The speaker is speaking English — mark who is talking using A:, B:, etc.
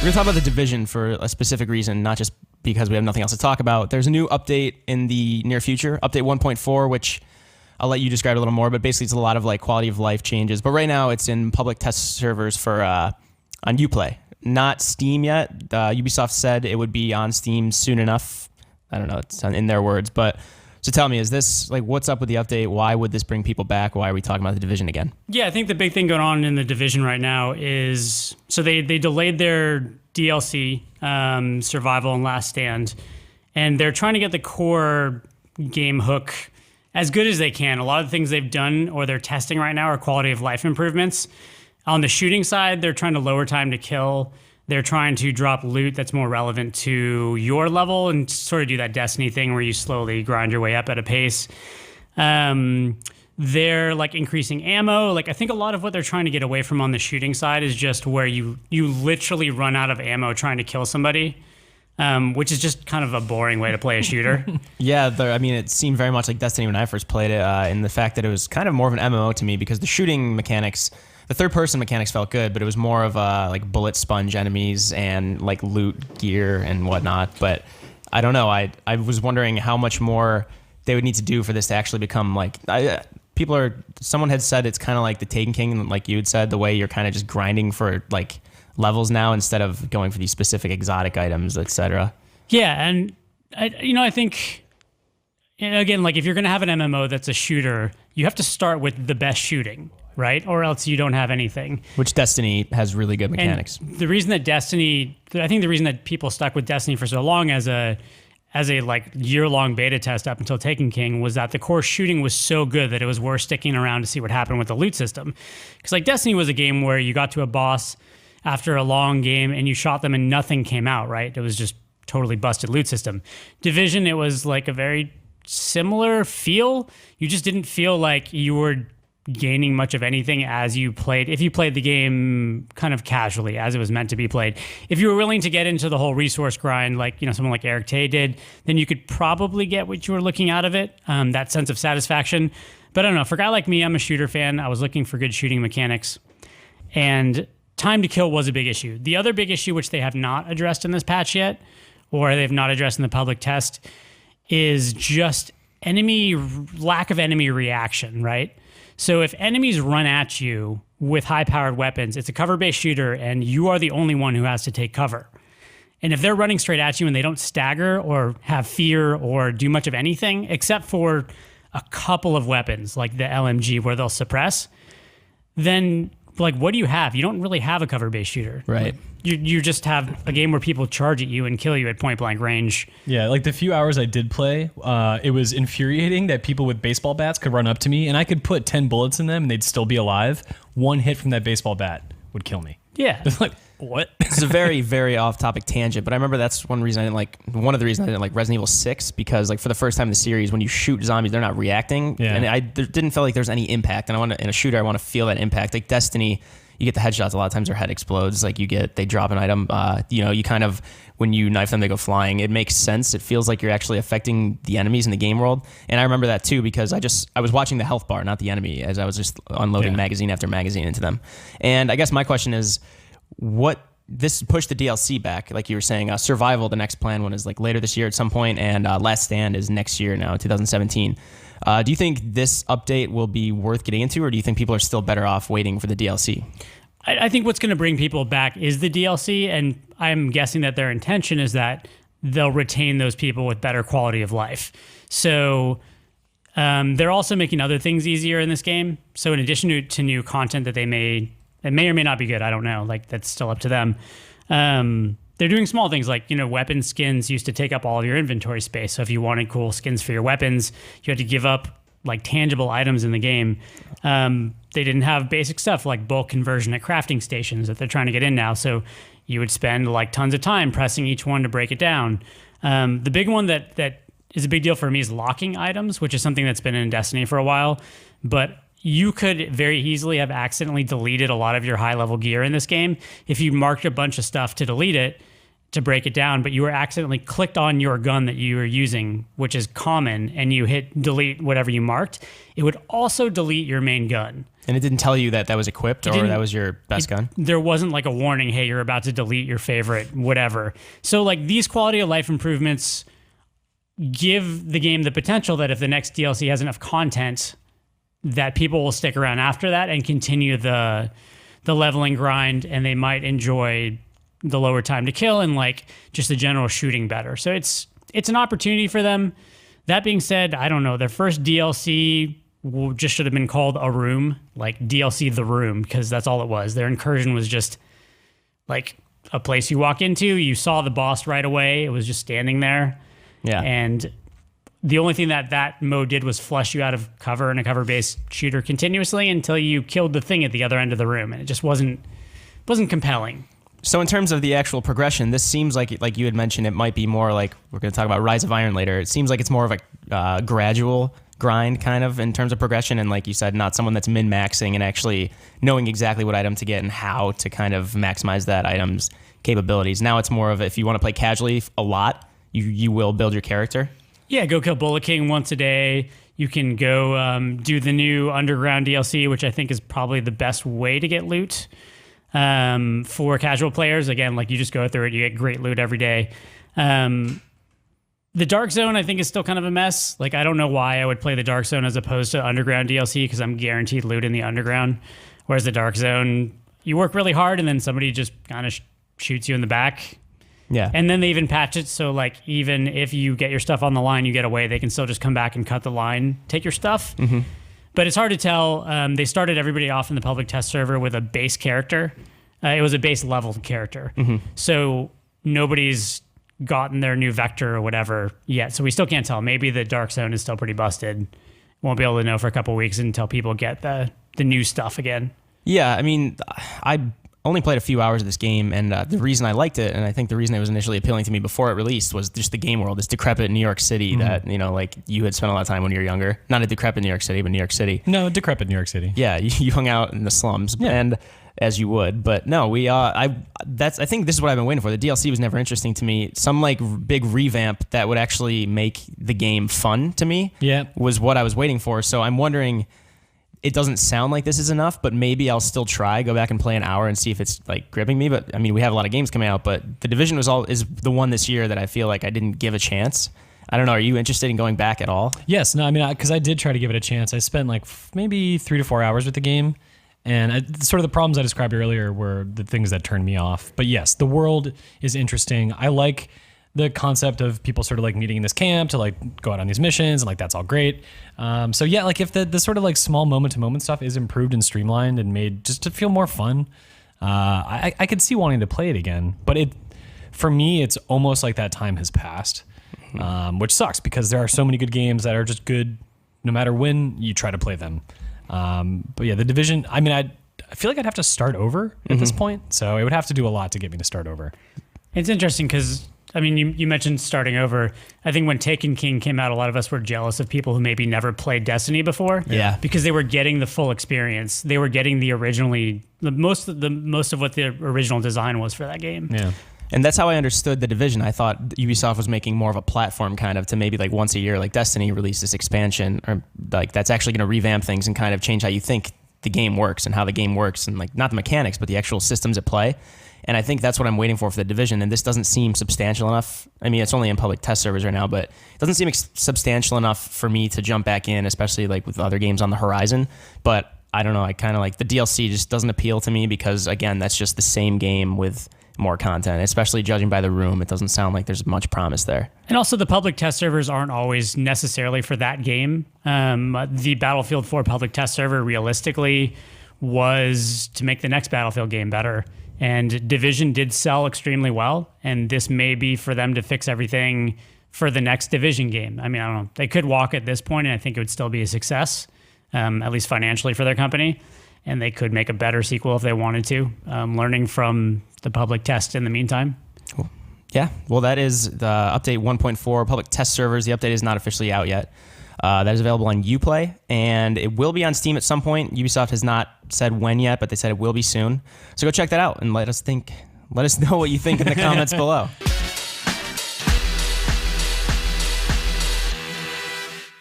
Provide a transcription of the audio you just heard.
A: We're going to talk about The Division for a specific reason, not just because we have nothing else to talk about. There's a new update in the near future, update 1.4, which I'll let you describe a little more, but basically it's a lot of like quality of life changes. But right now it's in public test servers for on Uplay, not Steam yet. Ubisoft said it would be on Steam soon enough. I don't know, it's in their words, but so tell me, is this like what's up with the update? Why would this bring people back? Why are we talking about The Division again?
B: Yeah, I think the big thing going on in The Division right now is so they delayed their DLC, Survival and Last Stand, and they're trying to get the core game hook as good as they can. A lot of the things they've done or they're testing right now are quality of life improvements. On the shooting side, they're trying to lower time to kill. They're trying to drop loot that's more relevant to your level and sort of do that Destiny thing where you slowly grind your way up at a pace. They're like increasing ammo. Like I think a lot of what they're trying to get away from on the shooting side is just where you literally run out of ammo trying to kill somebody, which is just kind of a boring way to play a shooter.
A: Yeah, I mean, it seemed very much like Destiny when I first played it, and the fact that it was kind of more of an MMO to me because the shooting mechanics, the third-person mechanics felt good, but it was more of like bullet sponge enemies and like loot gear and whatnot. But I don't know. I was wondering how much more they would need to do for this to actually become like. Someone had said it's kind of like the Taken King, like you had said, the way you're kind of just grinding for like levels now instead of going for these specific exotic items, etc.
B: Yeah, and I think, again, like if you're going to have an MMO that's a shooter, you have to start with the best shooting, right? Or else you don't have anything.
A: Which Destiny has really good mechanics.
B: And the reason that I think the reason that people stuck with Destiny for so long as a like year-long beta test up until Taken King was that the core shooting was so good that it was worth sticking around to see what happened with the loot system. Because like Destiny was a game where you got to a boss after a long game and you shot them and nothing came out, right? It was just totally busted loot system. Division, it was like a very similar feel. You just didn't feel like you were gaining much of anything as you played. If you played the game kind of casually as it was meant to be played, if you were willing to get into the whole resource grind, like someone like Eric Tay did, then you could probably get what you were looking out of it, that sense of satisfaction. But I don't know, for a guy like me, I'm a shooter fan. I was looking for good shooting mechanics, and time to kill was a big issue. The other big issue, which they have not addressed in this patch yet, or they've not addressed in the public test, is just lack of enemy reaction, right? So if enemies run at you with high-powered weapons, it's a cover-based shooter, and you are the only one who has to take cover. And if they're running straight at you and they don't stagger or have fear or do much of anything, except for a couple of weapons, like the LMG where they'll suppress, then like what do you have? You don't really have a cover-based shooter.
A: Right.
B: You just have a game where people charge at you and kill you at point-blank range.
C: Yeah, like the few hours I did play, it was infuriating that people with baseball bats could run up to me and I could put 10 bullets in them and they'd still be alive. One hit from that baseball bat would kill me.
B: Yeah.
C: It's like, what?
A: This is a very, very off-topic tangent, but I remember that's one of the reasons I didn't like Resident Evil 6, because like for the first time in the series, when you shoot zombies, they're not reacting. Yeah. And there didn't feel like there's any impact. And in a shooter, I want to feel that impact. Like Destiny, you get the headshots, a lot of times their head explodes. Like they drop an item, you kind of, when you knife them, they go flying. It makes sense. It feels like you're actually affecting the enemies in the game world. And I remember that too, because I was watching the health bar, not the enemy, as I was just unloading magazine after magazine into them. And I guess my question is, this pushed the DLC back, like you were saying. Survival, the next planned one, is like later this year at some point, and Last Stand is next year now, 2017. Do you think this update will be worth getting into, or do you think people are still better off waiting for the DLC?
B: I think what's going to bring people back is the DLC, and I'm guessing that their intention is that they'll retain those people with better quality of life. So they're also making other things easier in this game. So in addition to new content that it may or may not be good, I don't know, like that's still up to them. They're doing small things like, weapon skins used to take up all of your inventory space. So if you wanted cool skins for your weapons, you had to give up like tangible items in the game. They didn't have basic stuff like bulk conversion at crafting stations that they're trying to get in now. So you would spend like tons of time pressing each one to break it down. The big one that is a big deal for me is locking items, which is something that's been in Destiny for a while. But you could very easily have accidentally deleted a lot of your high-level gear in this game if you marked a bunch of stuff to delete it, to break it down, but you were accidentally clicked on your gun that you were using, which is common, and you hit delete whatever you marked, it would also delete your main gun.
A: And it didn't tell you that was equipped or that was your best gun?
B: There wasn't like a warning, hey, you're about to delete your favorite, whatever. So like these quality of life improvements give the game the potential that if the next DLC has enough content, that people will stick around after that and continue the leveling grind, and they might enjoy the lower time to kill and like just the general shooting better. So it's an opportunity for them. That being said, I don't know. Their first DLC just should have been called A Room, like DLC The Room, because that's all it was. Their incursion was just like a place you walk into, you saw the boss right away. It was just standing there.
A: Yeah.
B: And the only thing that mode did was flush you out of cover in a cover-based shooter continuously until you killed the thing at the other end of the room. And it just wasn't compelling.
A: So in terms of the actual progression, this seems like you had mentioned, it might be more like, we're going to talk about Rise of Iron later. It seems like it's more of a gradual grind kind of in terms of progression. And like you said, not someone that's min-maxing and actually knowing exactly what item to get and how to kind of maximize that item's capabilities. Now it's more of, if you want to play casually a lot, you will build your character. Yeah,
B: go kill Bullet King once a day. You can go do the new Underground DLC, which I think is probably the best way to get loot. For casual players, again, like you just go through it, you get great loot every day. The Dark Zone, I think, is still kind of a mess. Like, I don't know why I would play the Dark Zone as opposed to Underground DLC, because I'm guaranteed loot in the Underground. Whereas the Dark Zone, you work really hard and then somebody just kind of shoots you in the back.
A: Yeah.
B: And then they even patch it so, like, even if you get your stuff on the line, you get away, they can still just come back and cut the line, take your stuff.
A: Mm-hmm.
B: But it's hard to tell. They started everybody off in the public test server with a base character. It was a base leveled character.
A: Mm-hmm.
B: So nobody's gotten their new vector or whatever yet. So we still can't tell. Maybe the Dark Zone is still pretty busted. Won't be able to know for a couple of weeks until people get the new stuff again.
A: Yeah, I mean, I only played a few hours of this game, and the reason I liked it, and I think the reason it was initially appealing to me before it released, was just the game world, this decrepit New York City that, you know, like you had spent a lot of time when you were younger. Not a decrepit New York City, but New York City.
C: No, decrepit New York City.
A: Yeah, you hung out in the slums, and as you would. But no, I think this is what I've been waiting for. The DLC was never interesting to me. Some like big revamp that would actually make the game fun to me was what I was waiting for. So I'm wondering, it doesn't sound like this is enough, but maybe I'll still try, go back and play an hour and see if it's like gripping me. But I mean, we have a lot of games coming out, but The Division is the one this year that I feel like I didn't give a chance. I don't know. Are you interested in going back at all?
C: Yes. No, I mean, because I did try to give it a chance. I spent like maybe 3 to 4 hours with the game. And sort of the problems I described earlier were the things that turned me off. But yes, the world is interesting. I like the concept of people sort of like meeting in this camp to like go out on these missions, and like that's all great. So yeah, like if the sort of like small moment to moment stuff is improved and streamlined and made just to feel more fun, I could see wanting to play it again. But for me, it's almost like that time has passed, which sucks because there are so many good games that are just good no matter when you try to play them. But yeah, The Division, I mean, I feel like I'd have to start over at this point. So it would have to do a lot to get me to start over.
B: It's interesting because, I mean, you mentioned starting over. I think when Taken King came out, a lot of us were jealous of people who maybe never played Destiny before.
A: Yeah.
B: Because they were getting the full experience. They were getting most of what the original design was for that game.
C: Yeah.
A: And that's how I understood The Division. I thought Ubisoft was making more of a platform kind of to maybe like once a year, like Destiny released this expansion, or like that's actually going to revamp things and kind of change how you think the game works and how the game works, and like not the mechanics, but the actual systems at play. And I think that's what I'm waiting for The Division. And this doesn't seem substantial enough. I mean, it's only in public test servers right now, but it doesn't seem substantial enough for me to jump back in, especially like with other games on the horizon. But I don't know. I kind of like the DLC just doesn't appeal to me because, again, that's just the same game with more content, especially judging by the room. It doesn't sound like there's much promise there.
B: And also the public test servers aren't always necessarily for that game. The Battlefield 4 public test server realistically was to make the next Battlefield game better. And Division did sell extremely well. And this may be for them to fix everything for the next Division game. I mean, I don't know. They could walk at this point and I think it would still be a success, at least financially for their company. And they could make a better sequel if they wanted to, learning from the public test in the meantime.
A: Cool. Yeah, well, that is the update 1.4 public test servers. The update is not officially out yet. That is available on Uplay, and it will be on Steam at some point. Ubisoft has not said when yet, but they said it will be soon. So go check that out and let us Let us know what you think in the comments below.